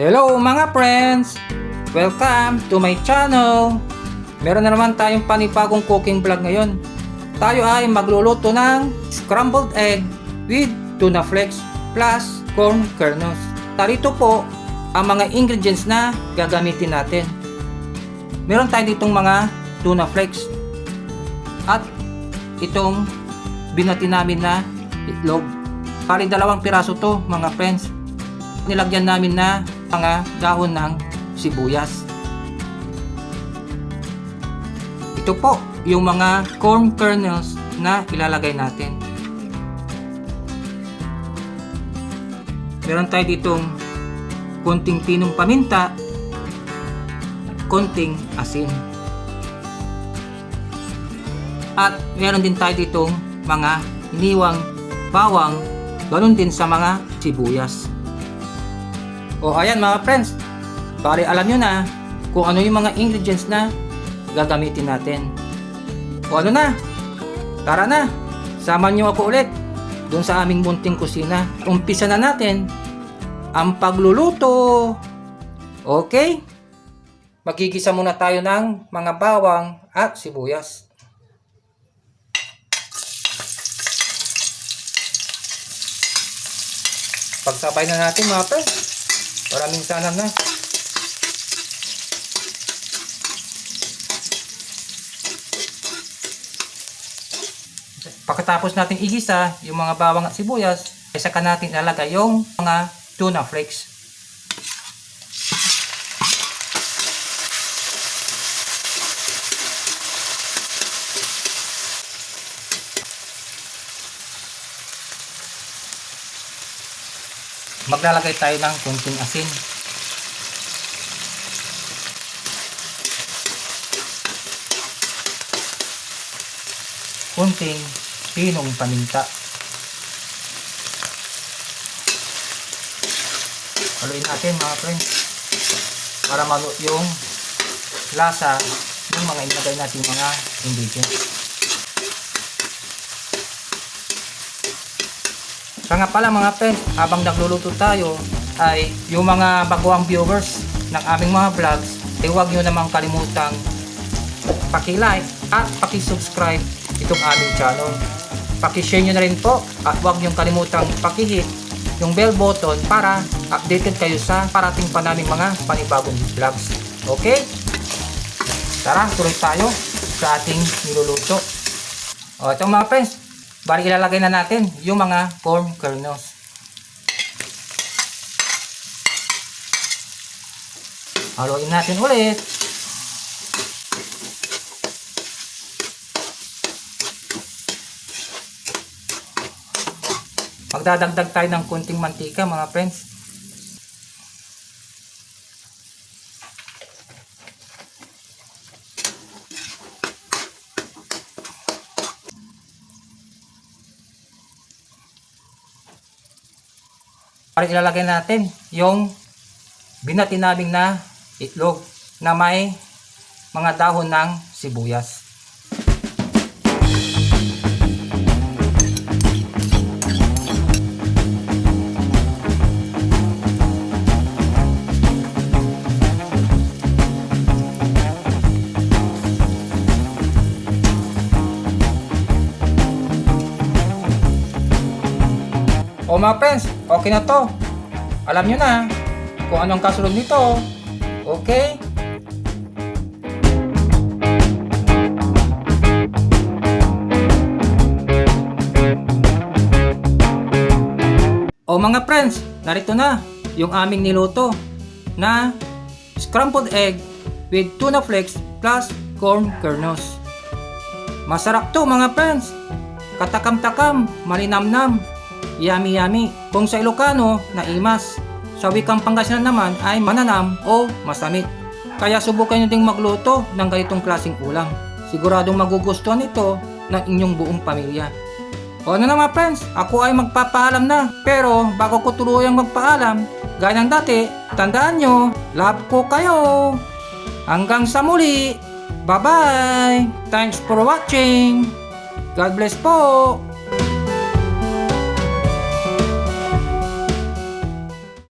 Hello mga friends! Welcome to my channel! Meron na naman tayong panibagong cooking vlog ngayon. Tayo ay magluluto ng scrambled egg with tuna flakes plus corn kernels. Narito po ang mga ingredients na gagamitin natin. Meron tayo ditong mga tuna flakes at itong binati namin na itlog. Bali 2 piraso to mga friends. Nilagyan namin na mga dahon ng sibuyas. Ito po yung mga corn kernels na ilalagay natin. Meron tayo ditong konting pinong paminta, konting asin. At meron din tayo ditong mga iniwang bawang, ganun din sa mga sibuyas. O ayan mga friends, bali alam nyo na kung ano yung mga ingredients na gagamitin natin. O ano na, tara na, samahan nyo ako ulit dun sa aming munting kusina. Umpisa na natin ang pagluluto. Okay, magigisa muna tayo ng mga bawang at sibuyas. Pagsabay na natin mga friends para minsanan na. Pagkatapos natin igisa yung mga bawang at sibuyas, ay saka natin ilalagay yung mga tuna flakes. Maglalagay tayo ng konting asin. Konting pinong paminta. Haluin natin mga friends para maluto yung lasa ng mga inilagay natin mga ingredients. Kaya nga pala mga friends, habang nagluluto tayo ay yung mga baguang viewers ng aming mga vlogs ay huwag nyo namang kalimutang paki-like at paki-subscribe itong aming channel. Paki-share nyo na rin po at huwag nyo kalimutang paki-hit yung bell button para updated kayo sa parating pa naming mga panibagong vlogs. Okay? Tara, tuloy tayo sa ating niluluto. O ito mga friends, bali ilalagay na natin yung mga corn kernels. Haluin natin ulit. Magdadagdag tayo ng konting mantika mga friends. Para ilalagay natin yung binati namin na itlog na may mga dahon ng sibuyas. O mga friends, okay na to. Alam nyo na kung anong kasunod nito. Okay? O mga friends, narito na yung aming niluto na scrambled egg with tuna flakes plus corn kernels. Masarap to mga friends. Katakam-takam, malinamnam. Yummy yummy. Kung sa Ilocano, naimas. Sa wikang Pangasinan naman ay mananam o masamit. Kaya subukan nyo ding magluto ng ganitong klaseng ulam. Siguradong magugustuhan ito ng inyong buong pamilya. O ano na mga friends, ako ay magpapaalam na. Pero bago ko tuluyang magpaalam, gaya ng dati, tandaan nyo, love ko kayo. Hanggang sa muli. Bye bye. Thanks for watching. God bless po.